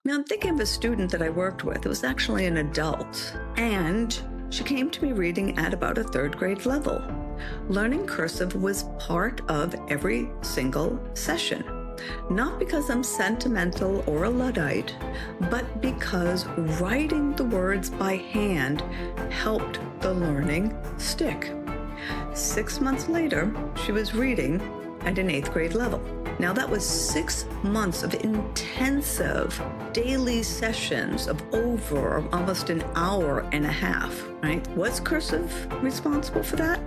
Now, I'm thinking of a student that I worked with. It was actually an adult, and she came to me reading at about a third grade level. Learning cursive was part of every single session. Not because I'm sentimental or a Luddite, but because writing the words by hand helped the learning stick. 6 months later, she was reading at an 8th grade level. Now that was 6 months of intensive daily sessions of over almost an hour and a half, right? Was cursive responsible for that?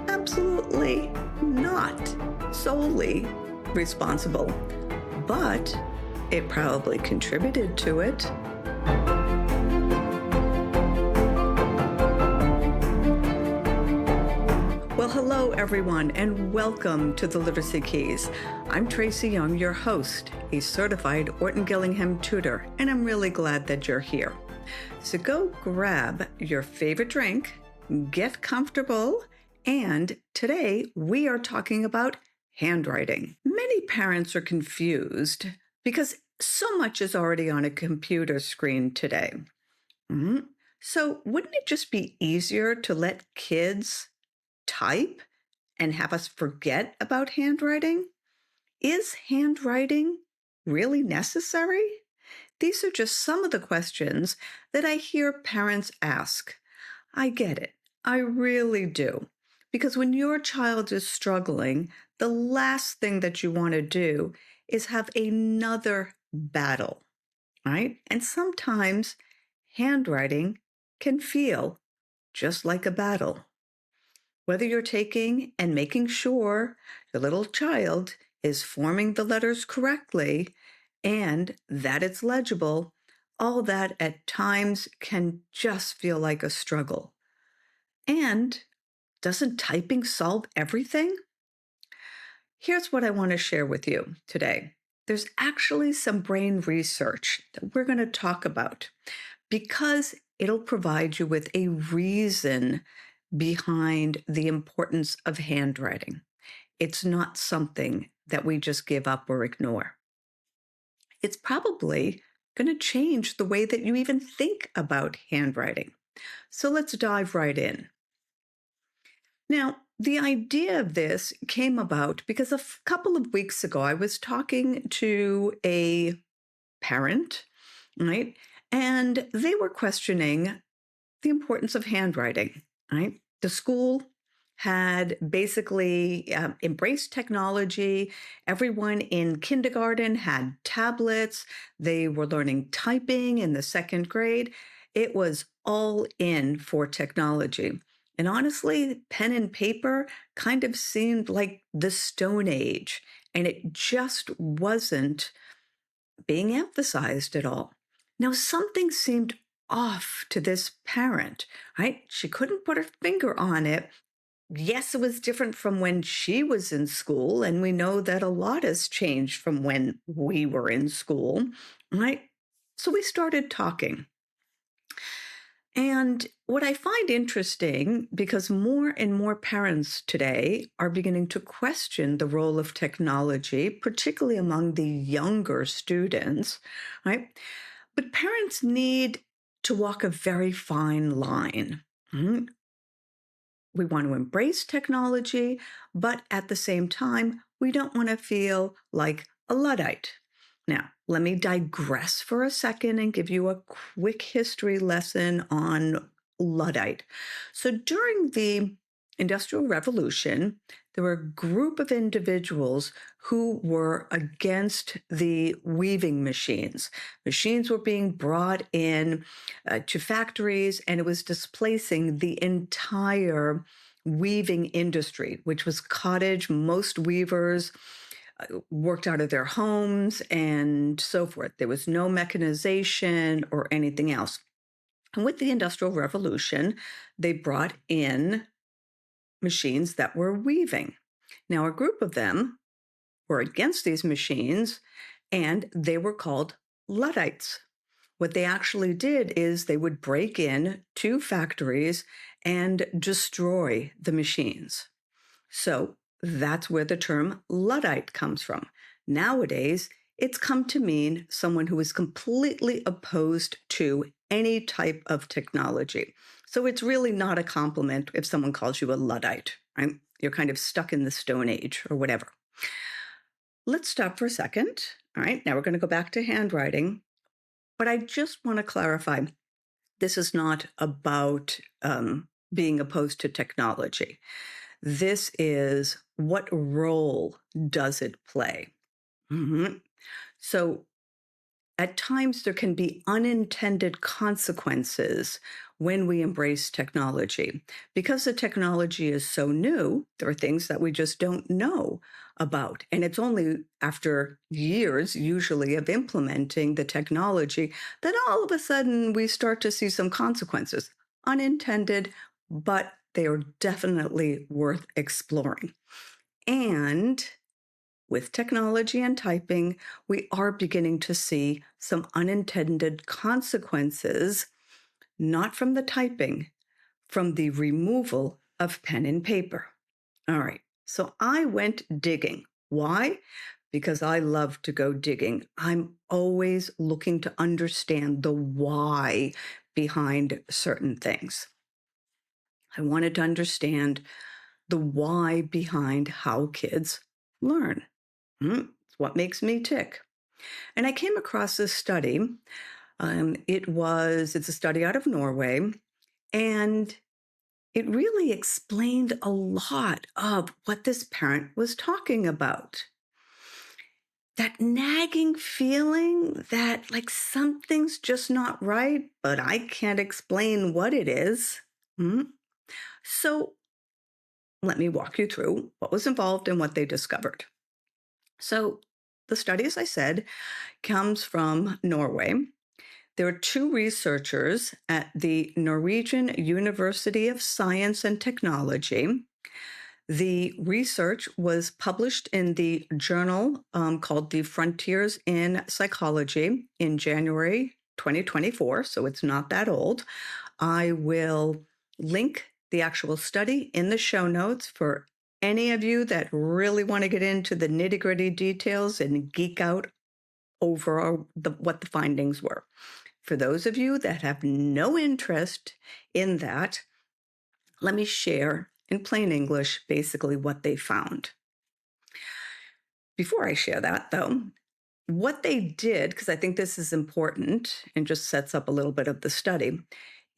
Absolutely not solely responsible, but it probably contributed to it. Well, hello everyone, and welcome to the Literacy Keys. I'm Tracy Young, your host, a certified Orton-Gillingham tutor, and I'm really glad that you're here. So go grab your favorite drink, get comfortable, and today we are talking about handwriting. Many parents are confused because so much is already on a computer screen today. So wouldn't it just be easier to let kids type and have us forget about handwriting? Is handwriting really necessary? These are just some of the questions that I hear parents ask. I get it. I really do. Because when your child is struggling, the last thing that you want to do is have another battle, right? And sometimes handwriting can feel just like a battle. Whether you're taking and making sure your little child is forming the letters correctly and that it's legible, all that at times can just feel like a struggle. And doesn't typing solve everything? Here's what I want to share with you today. There's actually some brain research that we're going to talk about because it'll provide you with a reason behind the importance of handwriting. It's not something that we just give up or ignore. It's probably going to change the way that you even think about handwriting. So let's dive right in. Now, the idea of this came about because a couple of weeks ago, I was talking to a parent, right? And they were questioning the importance of handwriting, right? The school had basically embraced technology. Everyone in kindergarten had tablets. They were learning typing in the 2nd grade. It was all in for technology. And honestly, pen and paper kind of seemed like the Stone Age, and it just wasn't being emphasized at all. Now, something seemed off to this parent, right? She couldn't put her finger on it. Yes, it was different from when she was in school, and we know that a lot has changed from when we were in school, right? So we started talking. And what I find interesting, because more and more parents today are beginning to question the role of technology, particularly among the younger students, right? But parents need to walk a very fine line. We want to embrace technology, but at the same time, we don't want to feel like a Luddite. Now, let me digress for a second and give you a quick history lesson on Luddite. So during the Industrial Revolution, there were a group of individuals who were against the weaving machines. Machines were being brought in to factories, and it was displacing the entire weaving industry, which was cottage. Most weavers worked out of their homes and so forth. There was no mechanization or anything else. And with the Industrial Revolution, they brought in machines that were weaving. Now, a group of them were against these machines, and they were called Luddites. What they actually did is they would break in to factories and destroy the machines. So that's where the term Luddite comes from. Nowadays, It's come to mean someone who is completely opposed to any type of technology. So it's really not a compliment if someone calls you a Luddite, right? You're kind of stuck in the Stone Age or whatever. Let's stop for a second. All right, now we're going to go back to handwriting. But I just want to clarify this is not about being opposed to technology. This is what role does it play? So at times there can be unintended consequences when we embrace technology. Because the technology is so new, there are things that we just don't know about. And it's only after years, usually, of implementing the technology that all of a sudden we start to see some consequences. Unintended, but they are definitely worth exploring. And with technology and typing, we are beginning to see some unintended consequences, not from the typing, from the removal of pen and paper. All right, so I went digging. Why? Because I love to go digging. I'm always looking to understand the why behind certain things. I wanted to understand the why behind how kids learn. It's what makes me tick. And I came across this study. It's a study out of Norway, and it really explained a lot of what this parent was talking about. That nagging feeling that like something's just not right, but I can't explain what it is. So let me walk you through what was involved and what they discovered. So the study, as I said, comes from Norway. There are two researchers at the Norwegian University of Science and Technology. The research was published in the journal called The Frontiers in Psychology in January 2024, so it's not that old. I will link the actual study in the show notes for any of you that really want to get into the nitty-gritty details and geek out over what the findings were. For those of you that have no interest in that, let me share in plain English basically what they found. Before I share that, though, what they did, because I think this is important and just sets up a little bit of the study,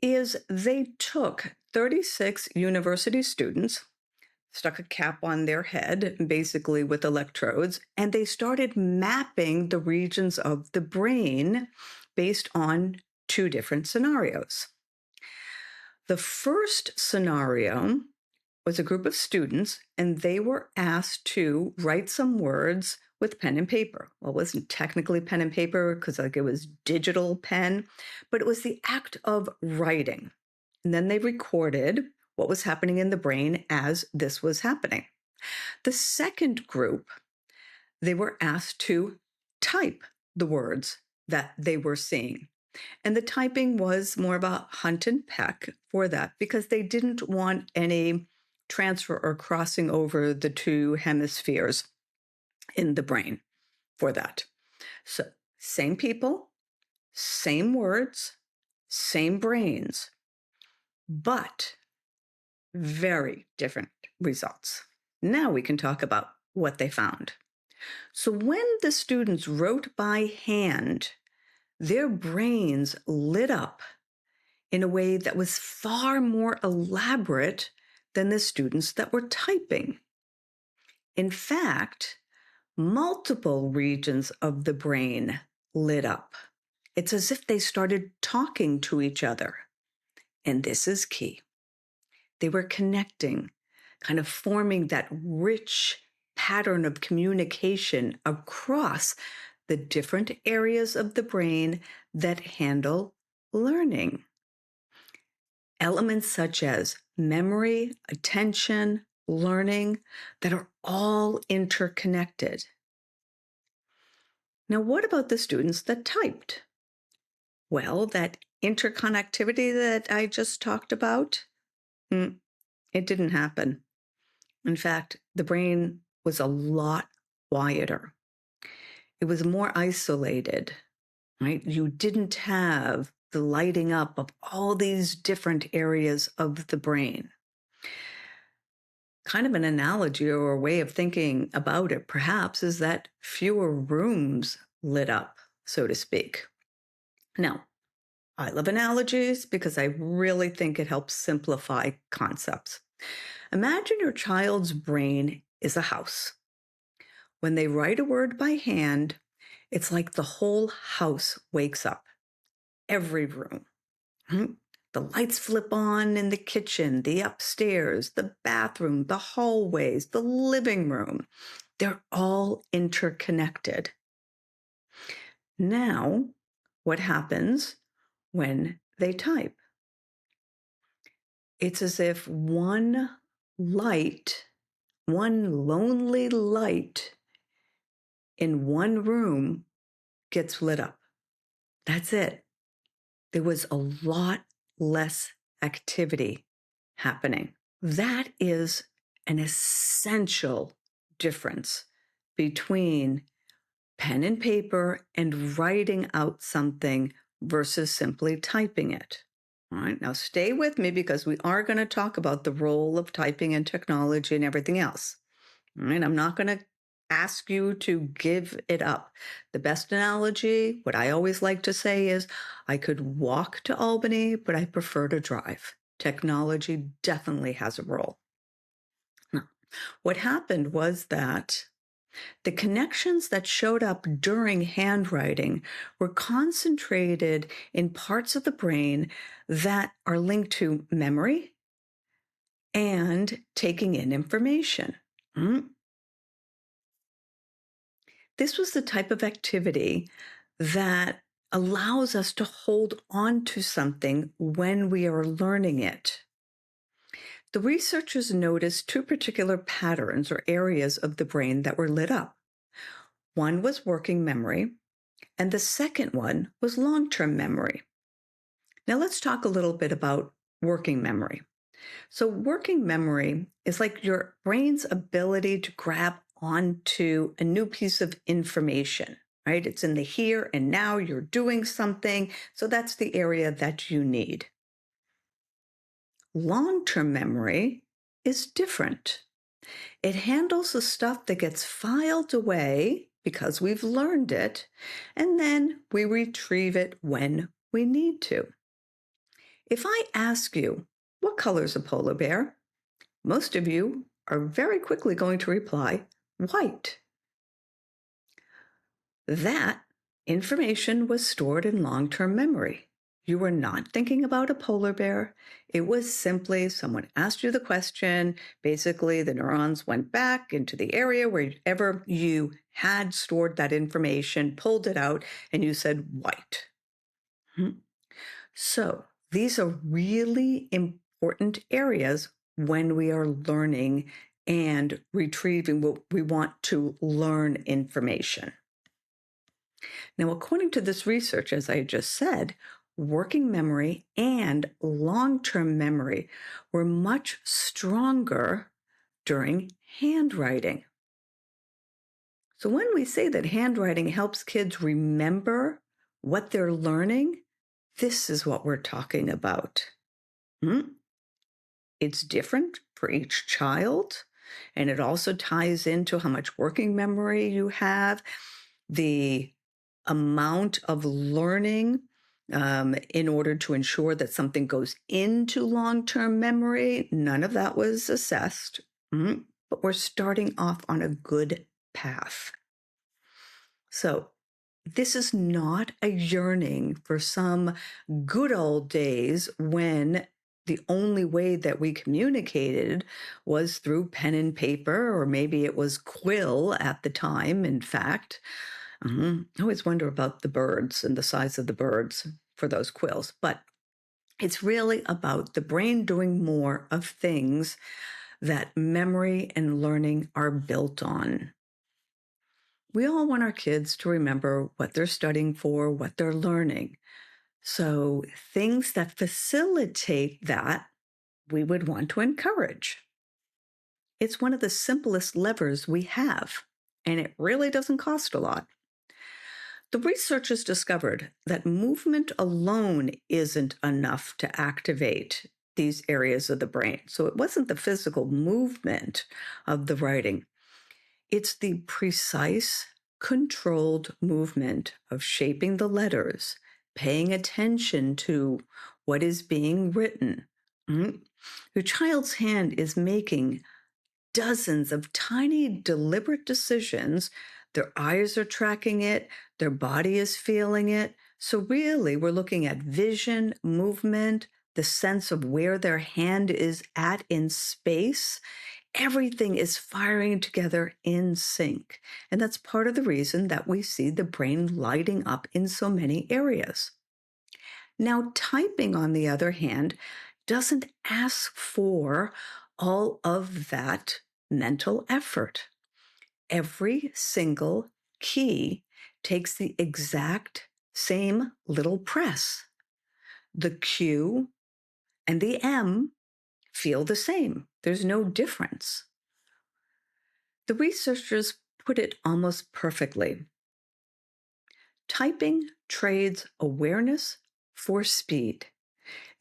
is they took 36 university students, stuck a cap on their head, basically with electrodes, and they started mapping the regions of the brain based on two different scenarios. The first scenario was a group of students, and they were asked to write some words with pen and paper. Well, it wasn't technically pen and paper because it was digital pen, but it was the act of writing. And then they recorded what was happening in the brain as this was happening. The second group, they were asked to type the words that they were seeing. And the typing was more of a hunt and peck for that because they didn't want any transfer or crossing over the two hemispheres in the brain for that. So same people, same words, same brains, but very different results. Now we can talk about what they found. So when the students wrote by hand, their brains lit up in a way that was far more elaborate than the students that were typing. In fact, multiple regions of the brain lit up. It's as if they started talking to each other. And this is key. They were connecting, kind of forming that rich pattern of communication across the different areas of the brain that handle learning. Elements such as memory, attention, learning, that are all interconnected. Now, what about the students that typed? Well, that interconnectivity that I just talked about, it didn't happen. In fact, the brain was a lot quieter. It was more isolated, right? You didn't have the lighting up of all these different areas of the brain. Kind of an analogy or a way of thinking about it, perhaps, is that fewer rooms lit up, so to speak. Now, I love analogies because I really think it helps simplify concepts. Imagine your child's brain is a house. When they write a word by hand, it's like the whole house wakes up, every room. Mhm. The lights flip on in the kitchen, the upstairs, the bathroom, the hallways, the living room. They're all interconnected. Now, what happens when they type? It's as if one light, one lonely light in one room gets lit up. That's it. There was a lot less activity happening. That is an essential difference between pen and paper and writing out something versus simply typing it. All right, now stay with me because we are going to talk about the role of typing and technology and everything else. All right, I'm not going to ask you to give it up. The best analogy, what I always like to say is, I could walk to Albany, but I prefer to drive. Technology definitely has a role. Now, what happened was that the connections that showed up during handwriting were concentrated in parts of the brain that are linked to memory and taking in information. This was the type of activity that allows us to hold on to something when we are learning it. The researchers noticed two particular patterns or areas of the brain that were lit up. One was working memory, and the second one was long-term memory. Now let's talk a little bit about working memory. So working memory is like your brain's ability to grab onto a new piece of information, right? It's in the here and now, you're doing something. So that's the area that you need. Long-term memory is different. It handles the stuff that gets filed away because we've learned it, and then we retrieve it when we need to. If I ask you, what color is a polar bear? Most of you are very quickly going to reply, white. That information was stored in long-term memory. You were not thinking about a polar bear. It was simply someone asked you the question. Basically, the neurons went back into the area wherever you had stored that information, pulled it out, and you said white. So these are really important areas when we are learning and retrieving what we want to learn information. Now, according to this research, as I just said, working memory and long-term memory were much stronger during handwriting. So when we say that handwriting helps kids remember what they're learning, this is what we're talking about. It's different for each child, and it also ties into how much working memory you have, the amount of learning in order to ensure that something goes into long-term memory. None of that was assessed, but we're starting off on a good path. So this is not a yearning for some good old days when the only way that we communicated was through pen and paper, or maybe it was quill at the time, in fact. I always wonder about the birds and the size of the birds for those quills, but it's really about the brain doing more of things that memory and learning are built on. We all want our kids to remember what they're studying for, what they're learning. So things that facilitate that, we would want to encourage. It's one of the simplest levers we have, and it really doesn't cost a lot. The researchers discovered that movement alone isn't enough to activate these areas of the brain. So it wasn't the physical movement of the writing, it's the precise, controlled movement of shaping the letters, paying attention to what is being written. Mm. Your child's hand is making dozens of tiny, deliberate decisions. Their eyes are tracking it, their body is feeling it. So, really, we're looking at vision, movement, the sense of where their hand is at in space. Everything is firing together in sync. And that's part of the reason that we see the brain lighting up in so many areas. Now, typing, on the other hand, doesn't ask for all of that mental effort. Every single key takes the exact same little press. The Q and the M feel the same. There's no difference. The researchers put it almost perfectly. Typing trades awareness for speed.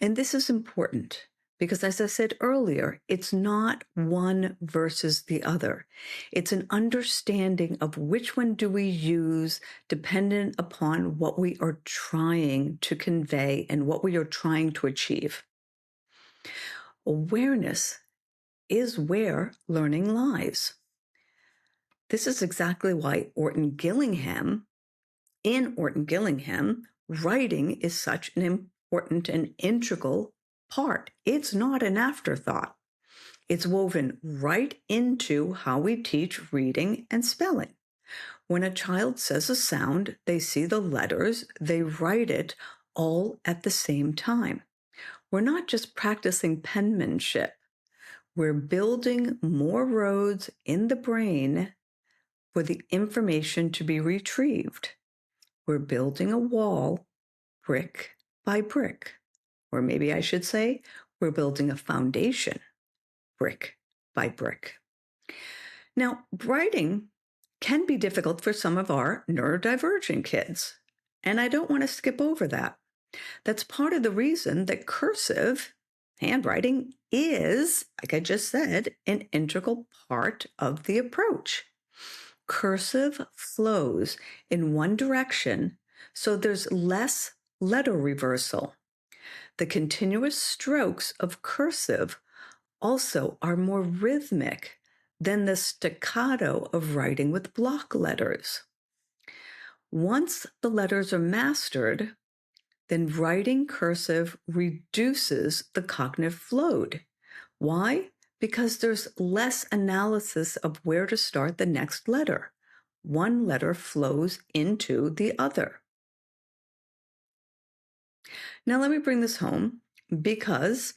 And this is important because, as I said earlier, it's not one versus the other. It's an understanding of which one do we use dependent upon what we are trying to convey and what we are trying to achieve. Awareness is where learning lies. This is exactly why in Orton-Gillingham, writing is such an important and integral part. It's not an afterthought. It's woven right into how we teach reading and spelling. When a child says a sound, they see the letters, they write it all at the same time. We're not just practicing penmanship. We're building more roads in the brain for the information to be retrieved. We're building a wall brick by brick. Or maybe I should say, we're building a foundation brick by brick. Now, writing can be difficult for some of our neurodivergent kids, and I don't want to skip over that. That's part of the reason that cursive handwriting is, like I just said, an integral part of the approach. Cursive flows in one direction, so there's less letter reversal. The continuous strokes of cursive also are more rhythmic than the staccato of writing with block letters. Once the letters are mastered, then writing cursive reduces the cognitive load. Why? Because there's less analysis of where to start the next letter. One letter flows into the other. Now, let me bring this home because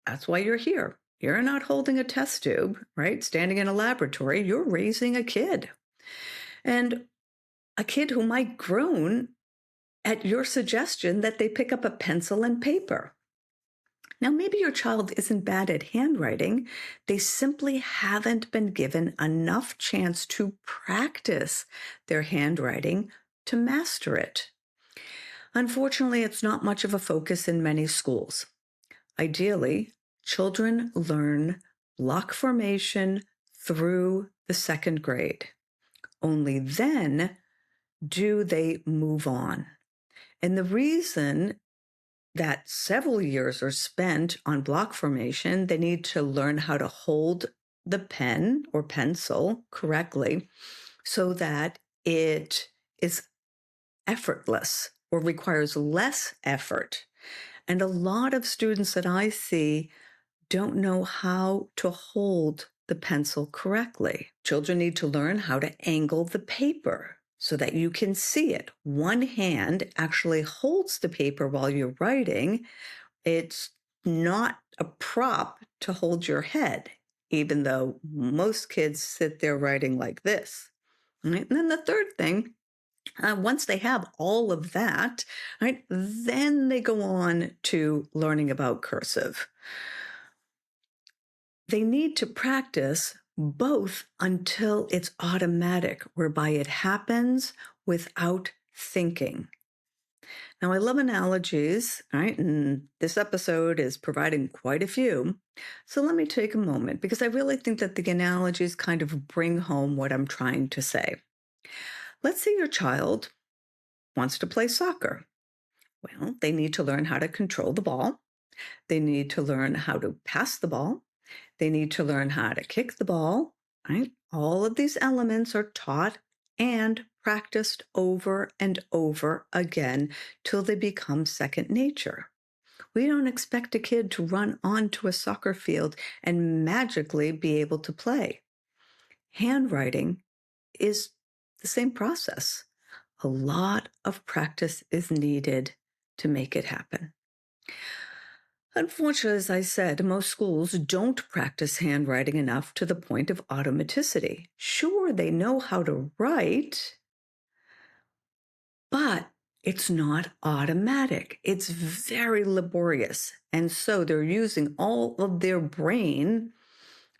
that's why you're here. You're not holding a test tube, right? Standing in a laboratory. You're raising a kid. And a kid who might groan at your suggestion that they pick up a pencil and paper. Now, maybe your child isn't bad at handwriting. They simply haven't been given enough chance to practice their handwriting to master it. Unfortunately, it's not much of a focus in many schools. Ideally, children learn block formation through the second grade. Only then do they move on. And the reason that several years are spent on block formation, they need to learn how to hold the pen or pencil correctly so that it is effortless or requires less effort. And a lot of students that I see don't know how to hold the pencil correctly. Children need to learn how to angle the paper so that you can see it. One hand actually holds the paper while you're writing. It's not a prop to hold your head, even though most kids sit there writing like this. Right? And then the third thing, once they have all of that, right, then they go on to learning about cursive. They need to practice both until it's automatic, whereby it happens without thinking. Now, I love analogies, right? And this episode is providing quite a few. So let me take a moment because I really think that the analogies kind of bring home what I'm trying to say. Let's say your child wants to play soccer. Well, they need to learn how to control the ball. They need to learn how to pass the ball. They need to learn how to kick the ball, right? All of these elements are taught and practiced over and over again till they become second nature. We don't expect a kid to run onto a soccer field and magically be able to play. Handwriting is the same process. A lot of practice is needed to make it happen. Unfortunately, as I said, most schools don't practice handwriting enough to the point of automaticity. Sure, they know how to write, but it's not automatic. It's very laborious. And so they're using all of their brain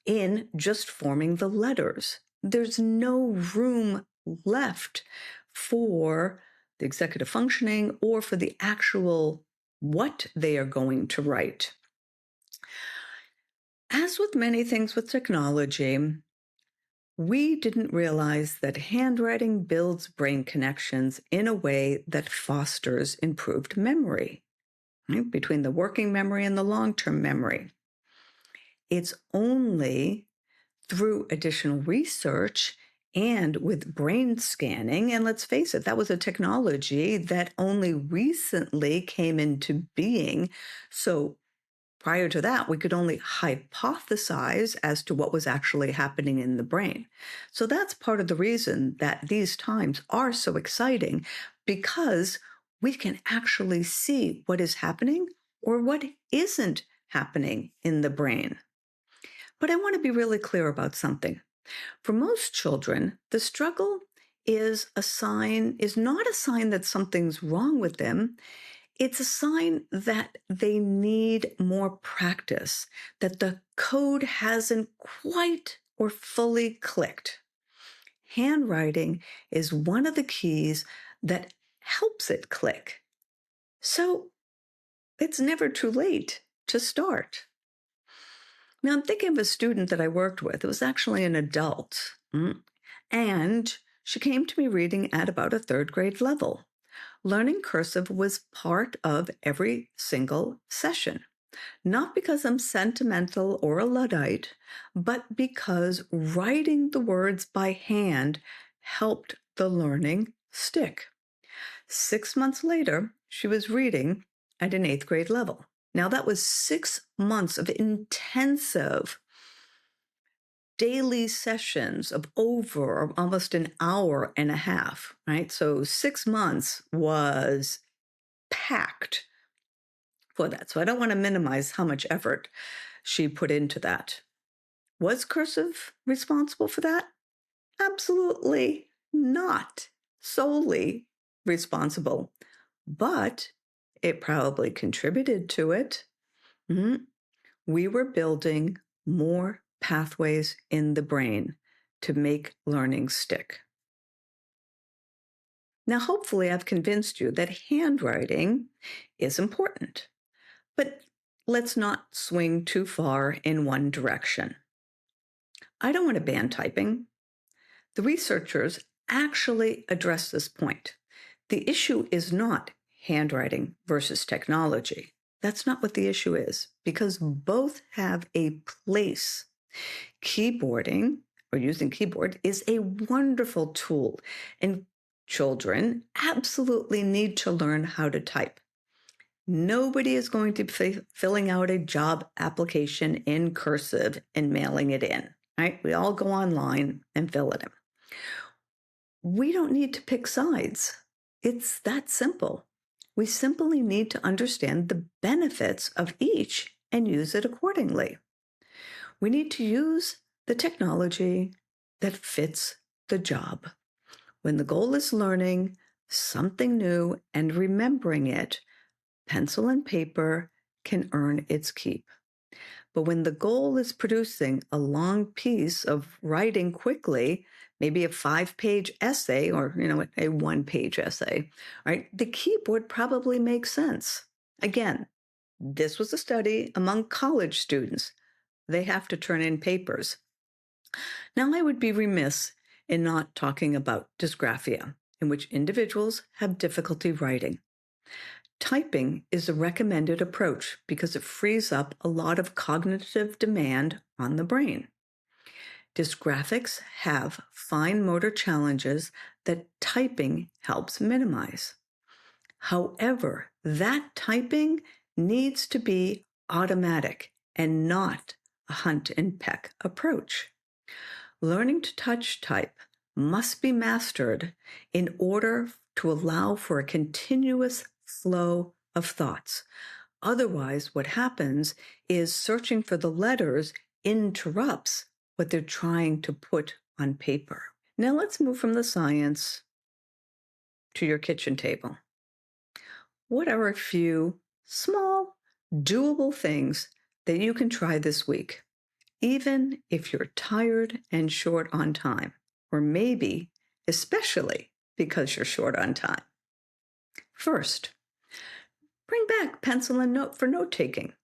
in just forming the letters. There's no room left for the executive functioning or for the actual what they are going to write. As with many things with technology, we didn't realize that handwriting builds brain connections in a way that fosters improved memory, right? Between the working memory and the long-term memory. It's only through additional research and with brain scanning, and let's face it, that was a technology that only recently came into being. So prior to that, we could only hypothesize as to what was actually happening in the brain. So that's part of the reason that these times are so exciting, because we can actually see what is happening or what isn't happening in the brain. But I want to be really clear about something. For most children, the struggle is not a sign that something's wrong with them. It's a sign that they need more practice, that the code hasn't quite or fully clicked. Handwriting is one of the keys that helps it click. So it's never too late to start. Now, I'm thinking of a student that I worked with. It was actually an adult. And she came to me reading at about a third grade level. Learning cursive was part of every single session, not because I'm sentimental or a Luddite, but because writing the words by hand helped the learning stick. 6 months later, she was reading at an 8th grade level. Now, that was 6 months of intensive daily sessions of over almost an hour and a half, right? So 6 months was packed for that. So I don't want to minimize how much effort she put into that. Was cursive responsible for that? Absolutely not solely responsible, but it probably contributed to it. We were building more pathways in the brain to make learning stick. Now, hopefully, I've convinced you that handwriting is important, but let's not swing too far in one direction. I don't want to ban typing. The researchers actually address this point. The issue is not handwriting versus technology. That's not what the issue is, because both have a place. Keyboarding, or using keyboard, is a wonderful tool, and children absolutely need to learn how to type. Nobody is going to be filling out a job application in cursive and mailing it in, right? We all go online and fill it in. We don't need to pick sides. It's that simple. We simply need to understand the benefits of each and use it accordingly. We need to use the technology that fits the job. When the goal is learning something new and remembering it, pencil and paper can earn its keep. But when the goal is producing a long piece of writing quickly, maybe a 5-page essay or, a 1-page essay, right? The keyboard probably makes sense. Again, this was a study among college students. They have to turn in papers. Now, I would be remiss in not talking about dysgraphia, in which individuals have difficulty writing. Typing is a recommended approach because it frees up a lot of cognitive demand on the brain. Dysgraphics have fine motor challenges that typing helps minimize. However, that typing needs to be automatic and not a hunt and peck approach. Learning to touch type must be mastered in order to allow for a continuous flow of thoughts. Otherwise, what happens is searching for the letters interrupts what they're trying to put on paper. Now let's move from the science to your kitchen table. What are a few small, doable things that you can try this week, even if you're tired and short on time, or maybe especially because you're short on time? First, bring back pencil and note for note-taking.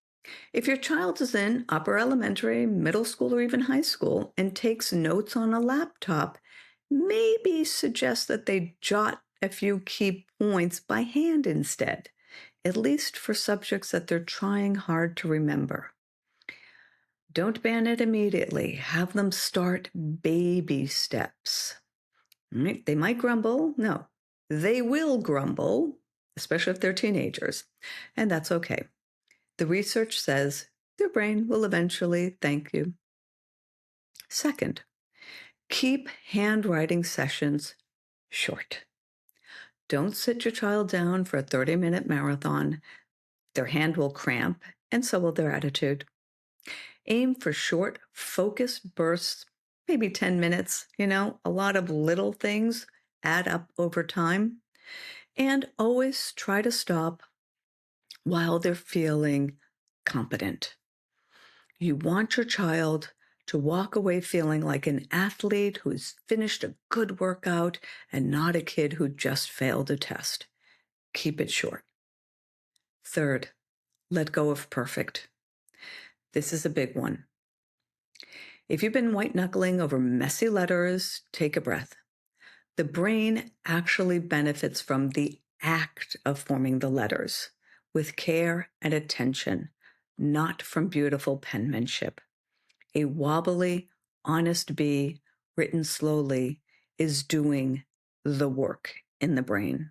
If your child is in upper elementary, middle school, or even high school and takes notes on a laptop, maybe suggest that they jot a few key points by hand instead, at least for subjects that they're trying hard to remember. Don't ban it immediately. Have them start baby steps. They might grumble. No, they will grumble, especially if they're teenagers, and that's okay. The research says their brain will eventually thank you. Second, keep handwriting sessions short. Don't sit your child down for a 30-minute marathon. Their hand will cramp, and so will their attitude. Aim for short, focused bursts, maybe 10 minutes. A lot of little things add up over time. And always try to stop while they're feeling competent. You want your child to walk away feeling like an athlete who's finished a good workout and not a kid who just failed a test. Keep it short. Third, let go of perfect. This is a big one. If you've been white-knuckling over messy letters, take a breath. The brain actually benefits from the act of forming the letters with care and attention, not from beautiful penmanship. A wobbly, honest B written slowly is doing the work in the brain.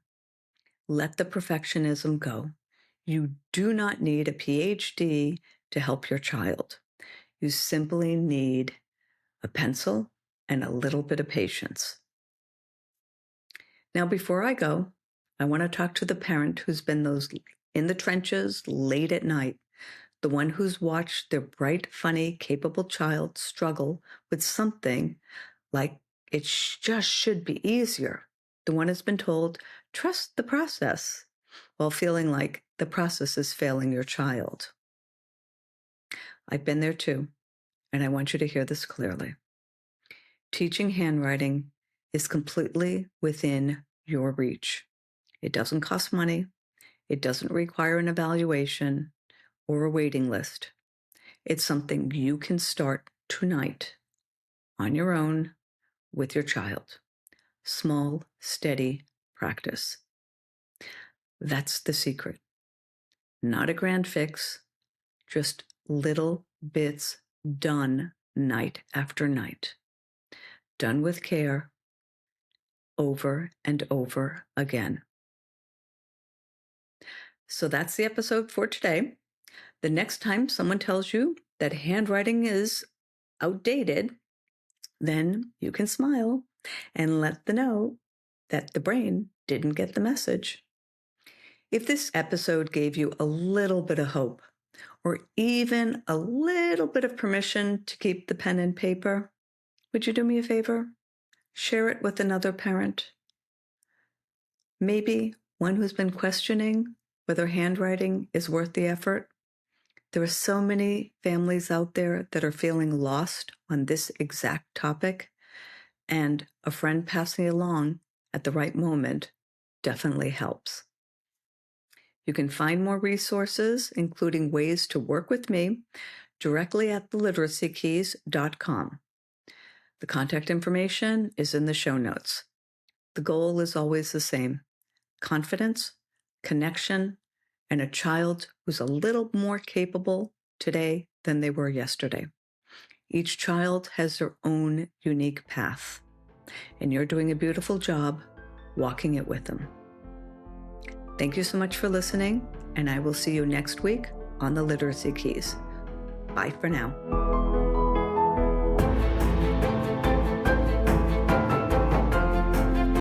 Let the perfectionism go. You do not need a PhD to help your child. You simply need a pencil and a little bit of patience. Now, before I go, I want to talk to the parent who's been those in the trenches late at night, the one who's watched their bright, funny, capable child struggle with something like it just should be easier. The one who's been told, trust the process, while feeling like the process is failing your child. I've been there too, and I want you to hear this clearly. Teaching handwriting is completely within your reach. It doesn't cost money. It doesn't require an evaluation or a waiting list. It's something you can start tonight on your own with your child. Small, steady practice. That's the secret. Not a grand fix, just little bits done night after night. Done with care, over and over again. So that's the episode for today. The next time someone tells you that handwriting is outdated, then you can smile and let them know that the brain didn't get the message. If this episode gave you a little bit of hope, or even a little bit of permission to keep the pen and paper, would you do me a favor? Share it with another parent. Maybe one who's been questioning whether handwriting is worth the effort. There are so many families out there that are feeling lost on this exact topic. and a friend passing along at the right moment definitely helps. You can find more resources, including ways to work with me, directly at theliteracykeys.com. The contact information is in the show notes. The goal is always the same: confidence, connection, and a child who's a little more capable today than they were yesterday. Each child has their own unique path, and you're doing a beautiful job walking it with them. Thank you so much for listening, and I will see you next week on the Literacy Keys. Bye for now.